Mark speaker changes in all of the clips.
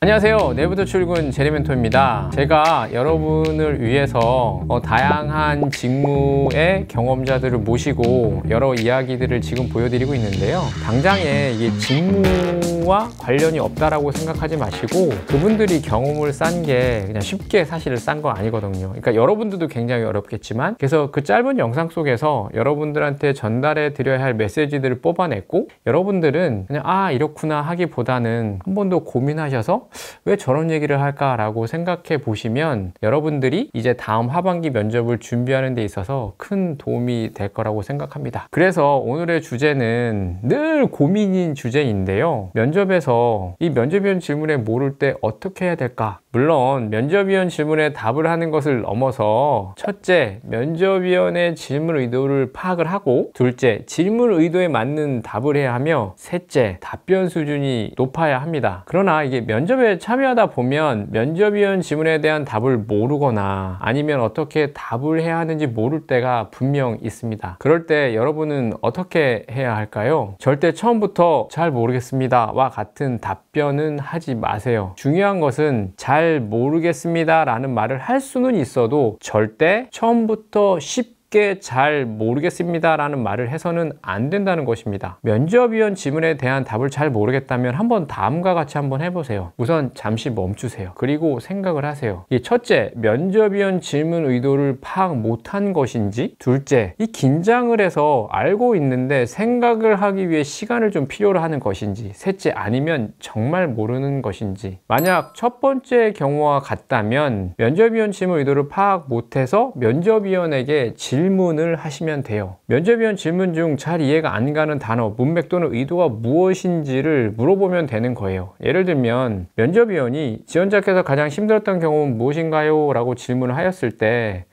Speaker 1: 안녕하세요. 내일부터 출근 제리멘토입니다. 제가 여러분을 위해서 다양한 직무의 경험자들을 모시고 여러 이야기들을 지금 보여드리고 있는데요. 당장에 이게 직무와 관련이 없다라고 생각하지 마시고 그분들이 경험을 싼 게 그냥 쉽게 사실 싼 거 아니거든요. 그러니까 여러분들도 굉장히 어렵겠지만 그래서 그 짧은 영상 속에서 여러분들한테 전달해 드려야 할 메시지들을 뽑아냈고 여러분들은 그냥 이렇구나 하기보다는 한 번 더 고민하셔서 왜 저런 얘기를 할까 라고 생각해 보시면 여러분들이 이제 다음 하반기 면접을 준비하는 데 있어서 큰 도움이 될 거라고 생각합니다. 그래서 오늘의 주제는 늘 고민인 주제인데요. 면접에서 이 면접위원 질문에 모를 때 어떻게 해야 될까? 물론 면접위원 질문에 답을 하는 것을 넘어서 첫째, 면접위원의 질문 의도를 파악을 하고 둘째, 질문 의도에 맞는 답을 해야 하며 셋째, 답변 수준이 높아야 합니다. 그러나 이게 면접에 참여하다 보면 면접위원 질문에 대한 답을 모르거나 아니면 어떻게 답을 해야 하는지 모를 때가 분명 있습니다. 그럴 때 여러분은 어떻게 해야 할까요? 절대 처음부터 잘 모르겠습니다 와 같은 답변은 하지 마세요. 중요한 것은 잘 모르겠습니다 라는 말을 할 수는 있어도 절대 처음부터 쉽게 잘 모르겠습니다 라는 말을 해서는 안 된다는 것입니다. 면접위원 질문에 대한 답을 잘 모르겠다면 한번 다음과 같이 한번 해보세요. 우선 잠시 멈추세요. 그리고 생각을 하세요. 이 첫째, 면접위원 질문 의도를 파악 못한 것인지 둘째, 이 긴장을 해서 알고 있는데 생각을 하기 위해 시간을 좀 필요로 하는 것인지 셋째, 아니면 정말 모르는 것인지 만약 첫 번째 경우와 같다면 면접위원 질문 의도를 파악 못해서 면접위원에게 질문을 하시면 돼요. 면접위원 질문 중 잘 이해가 안 가는 단어, 문맥 또는 의도가 무엇인지를 물어보면 되는 거예요. 예를 들면 면접위원이 지원자께서 가장 힘들었던 경험은 무엇인가요? 라고 질문을 하였을 때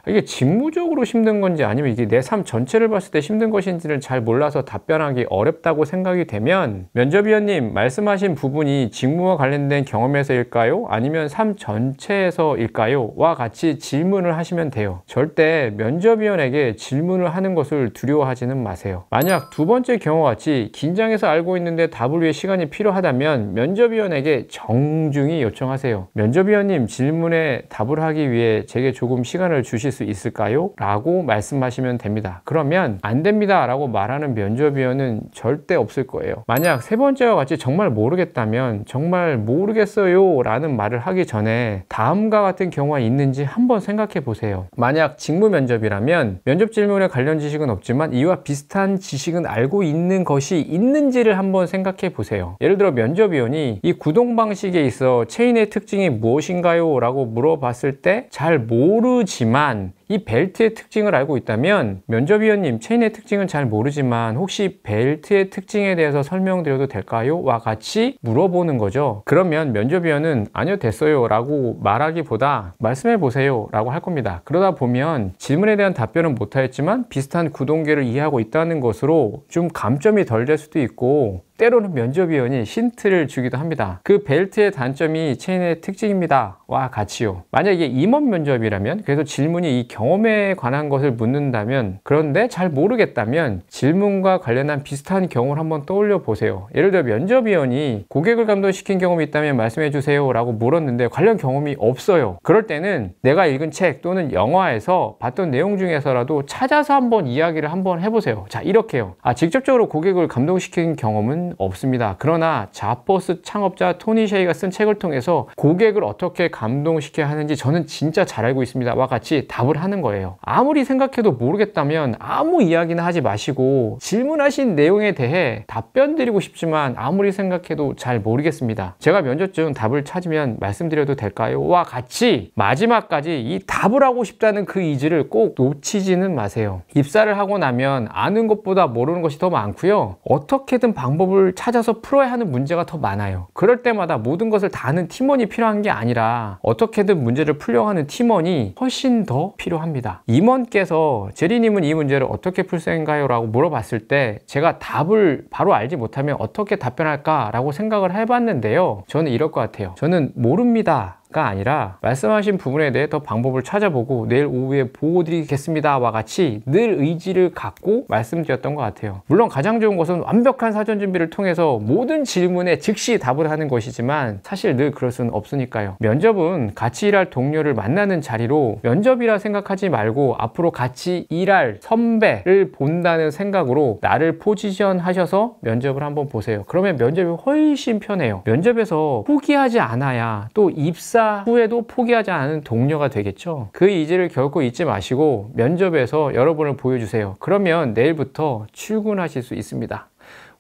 Speaker 1: 이게 직무적으로 힘든 건지 아니면 이게 내 삶 전체를 봤을 때 힘든 것인지를 잘 몰라서 답변하기 어렵다고 생각이 되면 면접위원님 말씀하신 부분이 직무와 관련된 경험에서일까요? 아니면 삶 전체에서일까요? 와 같이 질문을 하시면 돼요. 절대 면접위원에게 질문을 하는 것을 두려워하지는 마세요. 만약 두 번째 경우와 같이 긴장해서 알고 있는데 답을 위해 시간이 필요하다면 면접위원에게 정중히 요청하세요. 면접위원님 질문에 답을 하기 위해 제게 조금 시간을 주실 수 있을까요? 라고 말씀하시면 됩니다. 그러면 안 됩니다 라고 말하는 면접위원은 절대 없을 거예요. 만약 세 번째와 같이 정말 모르겠다면 정말 모르겠어요 라는 말을 하기 전에 다음과 같은 경우가 있는지 한번 생각해 보세요. 만약 직무 면접이라면 면접 질문에 관련 지식은 없지만 이와 비슷한 지식은 알고 있는 것이 있는지를 한번 생각해 보세요. 예를 들어 면접위원이 이 구동 방식에 있어 체인의 특징이 무엇인가요? 라고 물어봤을 때 잘 모르지만 이 벨트의 특징을 알고 있다면 면접위원님 체인의 특징은 잘 모르지만 혹시 벨트의 특징에 대해서 설명드려도 될까요? 와 같이 물어보는 거죠. 그러면 면접위원은 아니요 됐어요 라고 말하기보다 말씀해 보세요 라고 할 겁니다. 그러다 보면 질문에 대한 답변은 못하였지만 비슷한 구동계를 이해하고 있다는 것으로 좀 감점이 덜 될 수도 있고 때로는 면접위원이 힌트를 주기도 합니다. 그 벨트의 단점이 체인의 특징입니다 와 같이요. 만약에 임원 면접이라면 그래서 질문이 이 경험에 관한 것을 묻는다면 그런데 잘 모르겠다면 질문과 관련한 비슷한 경우를 한번 떠올려 보세요. 예를 들어 면접위원이 고객을 감동시킨 경험이 있다면 말씀해 주세요 라고 물었는데 관련 경험이 없어요. 그럴 때는 내가 읽은 책 또는 영화에서 봤던 내용 중에서라도 찾아서 한번 이야기를 한번 해보세요. 자 이렇게요. 직접적으로 고객을 감동시킨 경험은 없습니다. 그러나 자포스 창업자 토니 셰이가 쓴 책을 통해서 고객을 어떻게 감동시켜야 하는지 저는 진짜 잘 알고 있습니다 와 같이 답을 하는 거예요. 아무리 생각해도 모르겠다면 아무 이야기나 하지 마시고 질문하신 내용에 대해 답변 드리고 싶지만 아무리 생각해도 잘 모르겠습니다. 제가 면접 중 답을 찾으면 말씀드려도 될까요? 와 같이 마지막까지 이 답을 하고 싶다는 그 의지를 꼭 놓치지는 마세요. 입사를 하고 나면 아는 것보다 모르는 것이 더 많고요. 어떻게든 방법을 찾아서 풀어야 하는 문제가 더 많아요. 그럴 때마다 모든 것을 다 아는 팀원이 필요한 게 아니라 어떻게든 문제를 풀려고 하는 팀원이 훨씬 더 필요합니다. 임원께서 제리님은 이 문제를 어떻게 풀 생각인가요? 라고 물어봤을 때 제가 답을 바로 알지 못하면 어떻게 답변할까? 라고 생각을 해봤는데요. 저는 이럴 것 같아요. 저는 모릅니다 아니다가 아니라 말씀하신 부분에 대해 더 방법을 찾아보고 내일 오후에 보고 드리겠습니다와 같이 늘 의지를 갖고 말씀드렸던 것 같아요. 물론 가장 좋은 것은 완벽한 사전 준비를 통해서 모든 질문에 즉시 답을 하는 것이지만 사실 늘 그럴 수는 없으니까요. 면접은 같이 일할 동료를 만나는 자리로 면접이라 생각하지 말고 앞으로 같이 일할 선배를 본다는 생각으로 나를 포지션 하셔서 면접을 한번 보세요. 그러면 면접이 훨씬 편해요. 면접에서 포기하지 않아야 또 입사 후에도 포기하지 않은 동료가 되겠죠. 그 의지를 결코 잊지 마시고 면접에서 여러분을 보여주세요. 그러면 내일부터 출근하실 수 있습니다.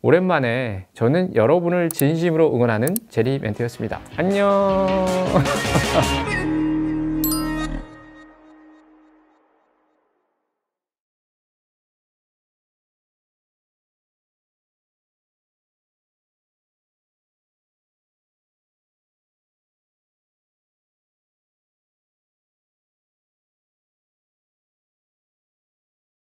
Speaker 1: 오랜만에 저는 여러분을 진심으로 응원하는 제리 멘트였습니다. 안녕.